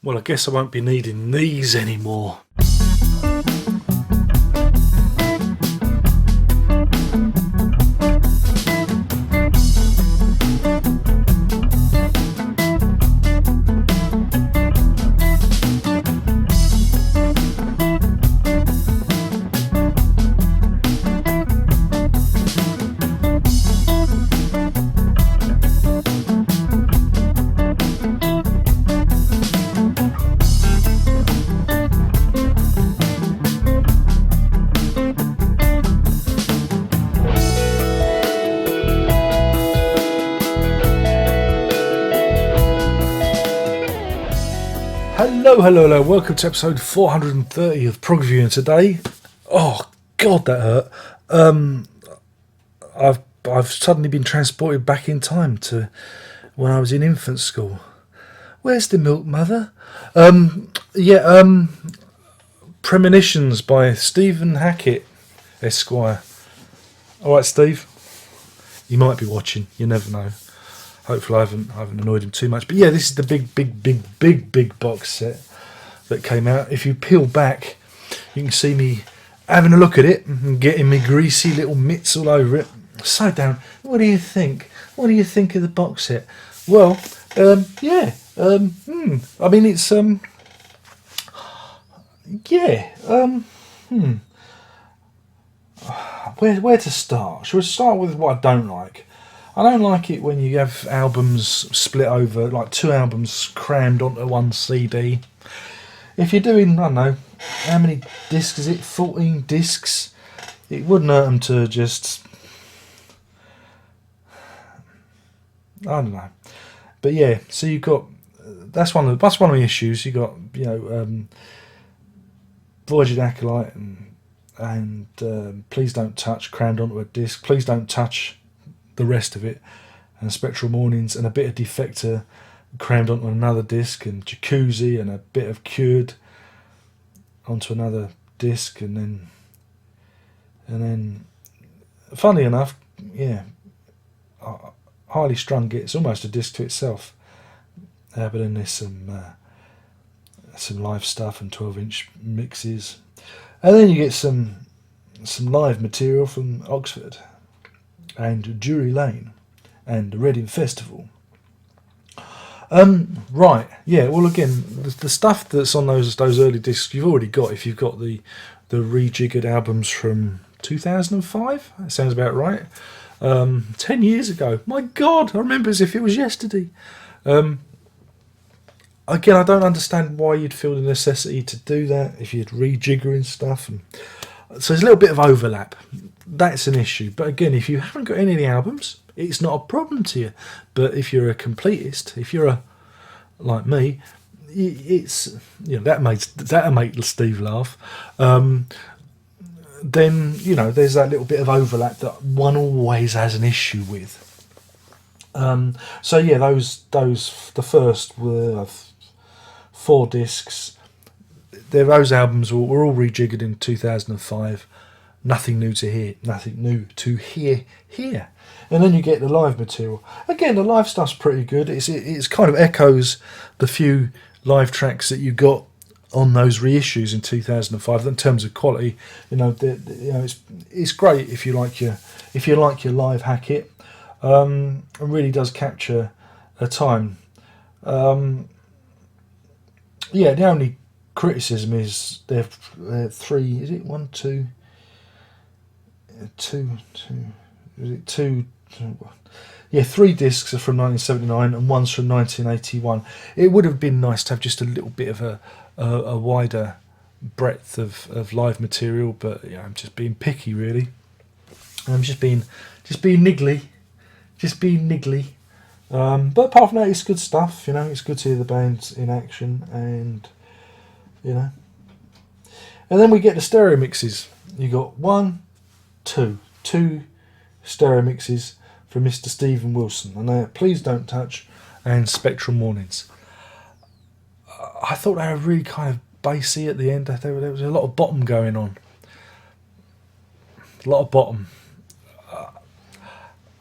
Well, I guess I won't be needing these anymore. Hello, welcome to episode 430 of Prog and today. Oh god, that hurt. I've suddenly been transported back in time to when I was in infant school. Where's the milk, mother? Premonitions by Stephen Hackett, Esquire. Alright, Steve. You might be watching, you never know. Hopefully I haven't annoyed him too much. But yeah, this is the big box set that came out. If you peel back, you can see me having a look at it and getting me greasy little mitts all over it. So down. What do you think? What do you think of the box set? Well, I mean, it's Where to start? Shall we start with what I don't like? I don't like it when you have albums split over, like two albums crammed onto one CD. If you're doing, I don't know, how many discs is it? 14 discs? It wouldn't hurt them to just, I don't know. But yeah, so you've got, that's one of the issues. You got, Voyage Acolyte and Please Don't Touch crammed onto a disc. Please Don't Touch the rest of it, and Spectral Mornings and a bit of Defector crammed onto another disc, and Jacuzzi and a bit of Cured onto another disc, and then funny enough, Highly Strung it's almost a disc to itself, but then there's some live stuff and 12-inch mixes, and then you get some live material from Oxford and Drury Lane and the Reading Festival. Right, yeah. Well, again, the stuff that's on those early discs you've already got. If you've got the rejiggered albums from 2005, that sounds about right. 10 years ago. My God, I remember as if it was yesterday. Again, I don't understand why you'd feel the necessity to do that if you'd rejiggering stuff. And so there's a little bit of overlap. That's an issue. But again, if you haven't got any of the albums, it's not a problem to you. But if you're a completist, if you're like me, it's that made Steve laugh. Then there's that little bit of overlap that one always has an issue with. The first were 4 discs. Those albums were all rejiggered in 2005. Nothing new to hear here. And then you get the live material. Again, the live stuff's pretty good. It's kind of echoes the few live tracks that you got on those reissues in 2005. In terms of quality, it's great if you like your live Hackett. It really does capture a time. The only criticism is they're 3. Is it 1, 2? 2. Is it 2? Yeah, 3 discs are from 1979 and one's from 1981. It would have been nice to have just a little bit of a wider breadth of live material, but I'm just being picky, really. I'm just being niggly. But apart from that, it's good stuff. It's good to hear the band in action, and and then we get the stereo mixes. You got 2 stereo mixes from Mr. Stephen Wilson, and they're Please Don't Touch and Spectral Mornings. I thought they were really kind of bassy at the end. There was a lot of bottom going on. A lot of bottom.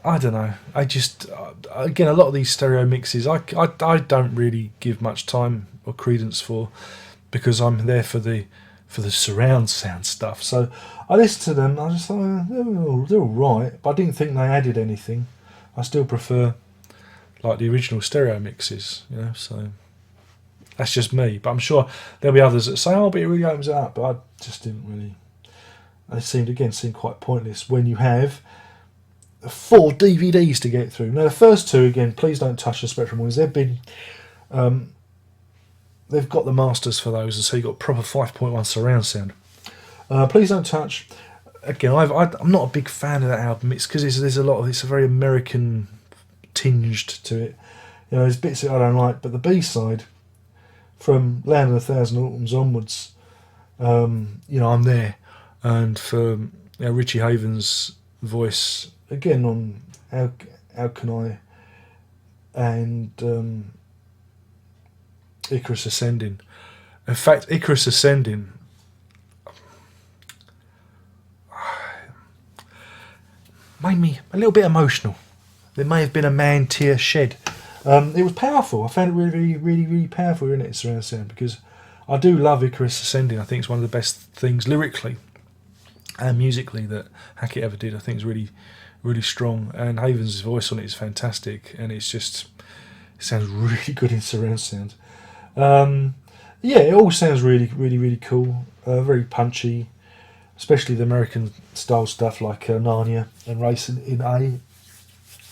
I don't know. I just again, a lot of these stereo mixes, I don't really give much time or credence for, because I'm there for the surround sound stuff. So I listened to them. I just thought they're all right, but I didn't think they added anything. I still prefer like the original stereo mixes, you know. So that's just me. But I'm sure there'll be others that say, "Oh, but it really opens it up." But I just didn't really. It seemed quite pointless when you have 4 DVDs to get through. Now the first 2, again, please don't touch the Spectrum ones. They've got the masters for those, and so you've got proper 5.1 surround sound. Please don't touch. Again, I'm not a big fan of that album. It's because there's a lot of, it's a very American tinged to it. You know, there's bits that I don't like, but the B side from Land of a Thousand Autumns onwards, you know, I'm there. And for Richie Havens' voice again on How Can I and Icarus Ascending. In fact, Icarus Ascending made me a little bit emotional. There may have been a man tear shed. It was powerful. I found it really powerful in its surround sound, because I do love Icarus Ascending. I think it's one of the best things lyrically and musically that Hackett ever did. I think it's really strong, and Havens' voice on it is fantastic, and it sounds really good in surround sound. Yeah, it all sounds really cool, very punchy, especially the American style stuff like Narnia and Racing in A.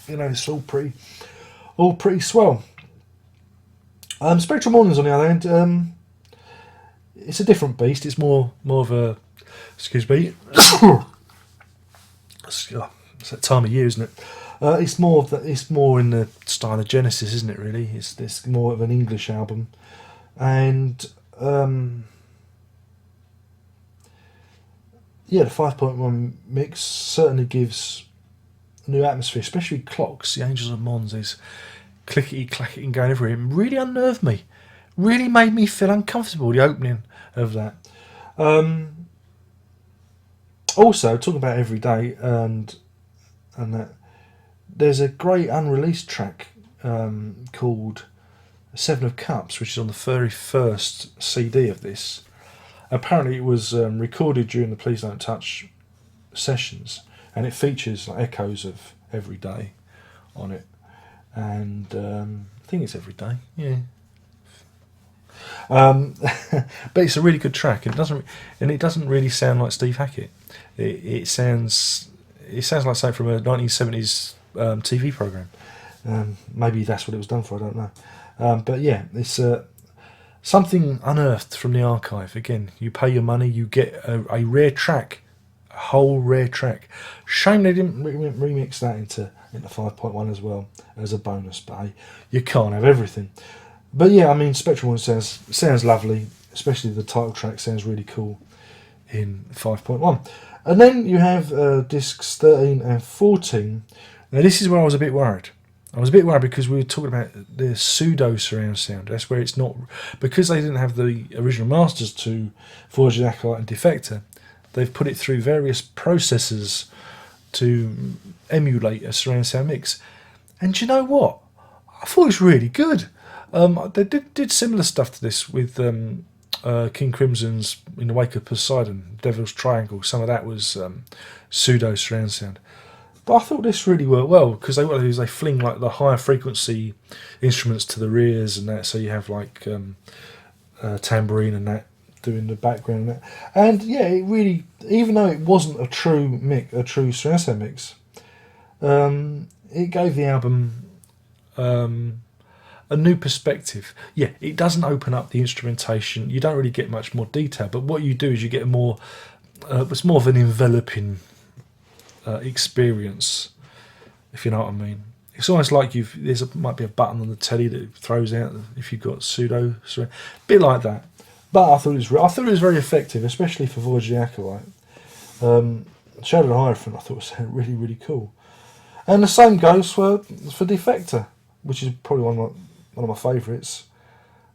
You know, it's all pretty swell. Spectral Mornings, on the other hand, it's a different beast. It's more of a, excuse me, it's that time of year, isn't it? It's more in the style of Genesis, isn't it? Really, it's more of an English album, and yeah, the 5.1 mix certainly gives a new atmosphere, especially Clocks, the Angels of Mons, is clickety clacking going everywhere. It really unnerved me, really made me feel uncomfortable, the opening of that. Also, talking about Everyday and that, there's a great unreleased track called Seven of Cups, which is on the very first CD of this. Apparently it was recorded during the Please Don't Touch sessions, and it features like echoes of Everyday on it, and I think it's Everyday, yeah. But it's a really good track, and it doesn't really sound like Steve Hackett. It sounds like something from a 1970s TV program. Maybe that's what it was done for, I don't know. But yeah, it's something unearthed from the archive. Again, you pay your money, you get a rare track, a whole rare track. Shame they didn't remix that into 5.1 as well as a bonus, but hey, you can't have everything. But yeah, I mean, Spectral One sounds lovely, especially the title track sounds really cool in 5.1. And then you have discs 13 and 14. Now this is where I was a bit worried. I was a bit worried because we were talking about the pseudo surround sound. That's where it's not, because they didn't have the original masters to Voyager, Acolyte and Defector. They've put it through various processors to emulate a surround sound mix. And do you know what? I thought it was really good. They did similar stuff to this with King Crimson's In the Wake of Poseidon, Devil's Triangle. Some of that was pseudo surround sound. But I thought this really worked well, because what they do is they fling like the higher frequency instruments to the rears and that, so you have like tambourine and that doing the background and that. And yeah, it really, even though it wasn't a true surround sound mix, it gave the album a new perspective. Yeah, it doesn't open up the instrumentation. You don't really get much more detail, but what you do is you get it's more of an enveloping experience, if you know what I mean. It's almost like might be a button on the telly that throws out if you've got pseudo, bit like that. But I thought it was very effective, especially for Voyager the Acolyte. Shadow the Hierophant I thought was really cool, and the same goes for Defector, which is probably one of my favourites.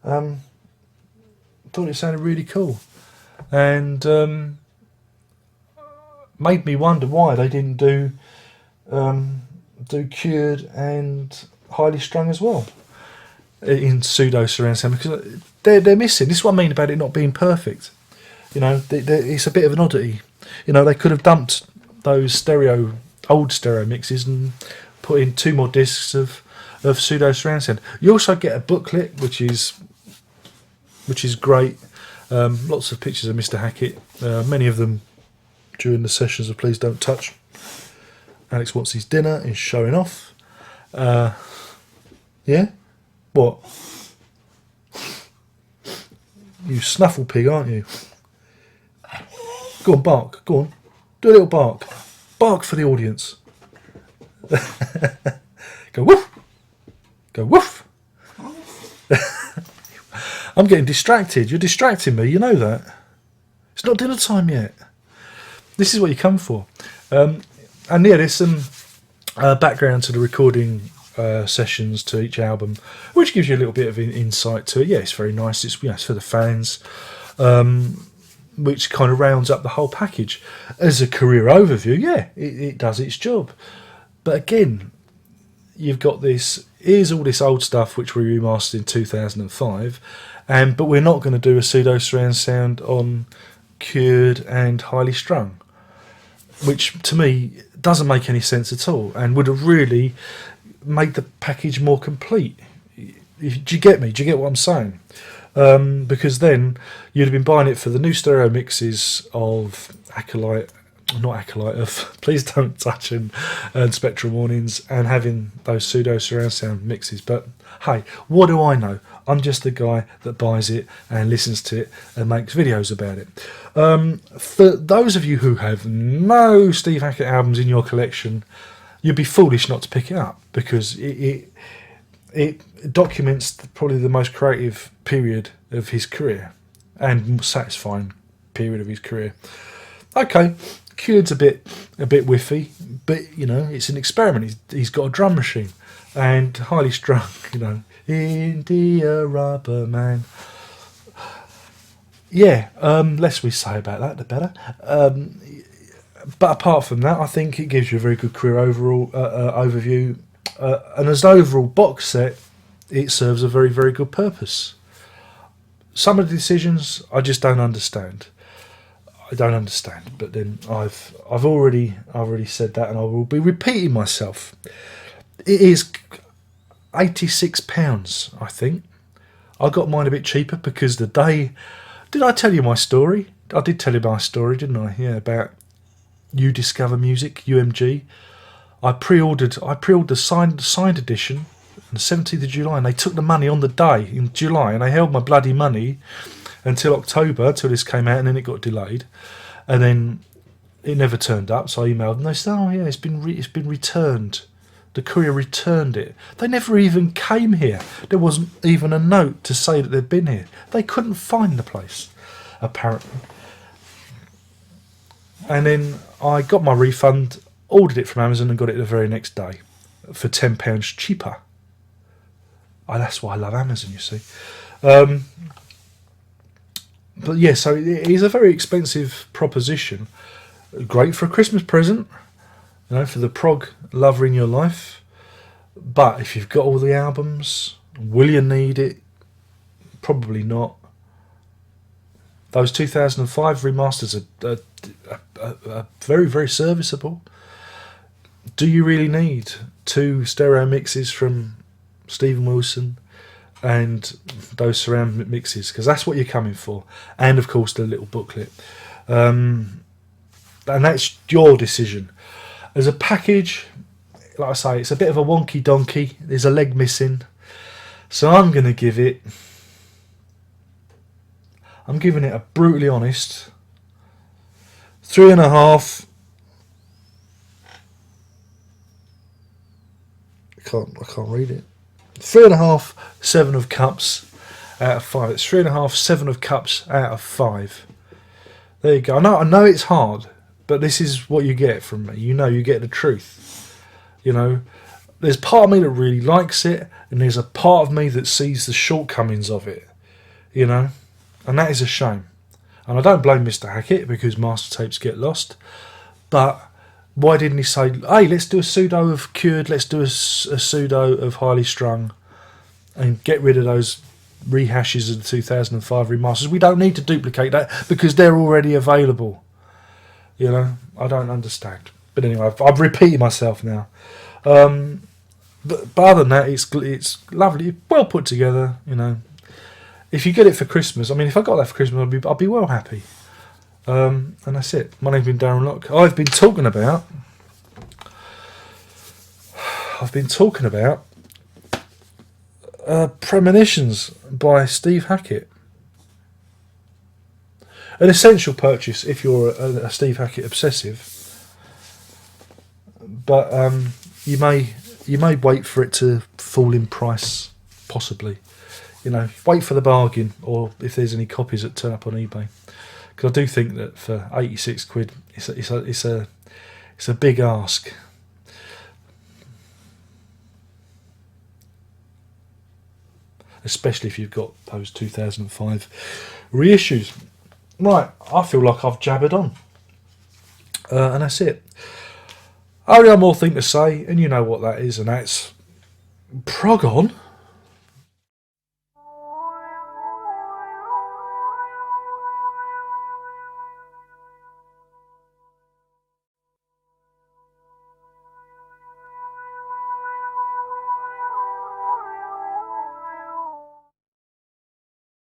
Thought it sounded really cool, and made me wonder why they didn't do do cured and highly strung as well in pseudo surround sound, because they're missing. This is what I mean about it not being perfect. You know, it's a bit of an oddity. You know, they could have dumped those old stereo mixes and put in 2 more discs of pseudo surround sound. You also get a booklet, which is great. Lots of pictures of Mr. Hackett, many of them during the sessions of Please Don't Touch. Alex wants his dinner, is showing off. Yeah? What? You snuffle pig, aren't you? Go on, bark. Go on. Do a little bark. Bark for the audience. Go woof. Go woof. I'm getting distracted. You're distracting me. You know that. It's not dinner time yet. This is what you come for. And yeah, there's some background to the recording sessions to each album, which gives you a little bit of insight to it. Yeah, it's very nice. It's, it's for the fans, which kind of rounds up the whole package. As a career overview, yeah, it does its job. But again, you've got this. Here's all this old stuff which we remastered in 2005, but we're not going to do a pseudo surround sound on cured and highly strung, which to me doesn't make any sense at all, and would have really made the package more complete. Do you get me? Do you get what I'm saying? Because then you'd have been buying it for the new stereo mixes of of Please Don't Touch and Spectral Warnings, and having those pseudo surround sound mixes. But hey, what do I know? I'm just the guy that buys it and listens to it and makes videos about it. For those of you who have no Steve Hackett albums in your collection, you'd be foolish not to pick it up, because it documents probably the most creative period of his career and satisfying period of his career. Okay, cured's a bit whiffy, but you know, it's an experiment. He's got a drum machine, and highly strung, you know, India Rubber Man. Yeah, less we say about that, the better. But apart from that, I think it gives you a very good career overall overview, and as an overall box set, it serves a very, very good purpose. Some of the decisions I just don't understand. But then I've already said that, and I will be repeating myself. It is £86, I think. I got mine a bit cheaper because the day. Did I tell you my story? I did tell you my story, didn't I? Yeah, about You Discover Music, UMG. I pre-ordered the signed edition on the 17th of July, and they took the money on the day in July, and they held my bloody money until October, till this came out, and then it got delayed, and then it never turned up. So I emailed them. They said, "Oh yeah, it's been returned. The courier returned it." They never even came here. There wasn't even a note to say that they'd been here. They couldn't find the place, apparently. And then I got my refund, ordered it from Amazon, and got it the very next day for £10 cheaper. That's why I love Amazon, you see. But yeah, so it is a very expensive proposition. Great for a Christmas present, you know, for the prog lover in your life. But if you've got all the albums, will you need it? Probably not. Those 2005 remasters are very, very serviceable. Do you really need 2 stereo mixes from Stephen Wilson and those surround mixes? Because that's what you're coming for. And of course the little booklet. And that's your decision. As a package, like I say, it's a bit of a wonky donkey. There's a leg missing. So I'm giving it a brutally honest 3.5. I can't read it. 3.5 7 of cups out of 5. It's 3.5 7 of cups out of 5. There you go. I know it's hard, but this is what you get from me. You know, you get the truth. You know, there's part of me that really likes it, and there's a part of me that sees the shortcomings of it. You know, and that is a shame. And I don't blame Mr. Hackett, because master tapes get lost, but Why didn't he say, hey, let's do a pseudo of Cured, let's do a pseudo of Highly Strung, and get rid of those rehashes of the 2005 remasters? We don't need to duplicate that because they're already available. You know, I don't understand. But anyway, I've repeated myself now. But other than that, it's lovely, well put together. You know, if you get it for Christmas, I mean, if I got that for Christmas, I'd be well happy. And that's it. My name's been Darren Locke. I've been talking about Premonitions by Steve Hackett. An essential purchase if you're a Steve Hackett obsessive. But you may wait for it to fall in price, possibly. You know, wait for the bargain, or if there's any copies that turn up on eBay. Because I do think that for 86 quid, it's a big ask. Especially if you've got those 2005 reissues. Right, I feel like I've jabbered on. And that's it. Only one more thing to say, and you know what that is, and that's Prog on.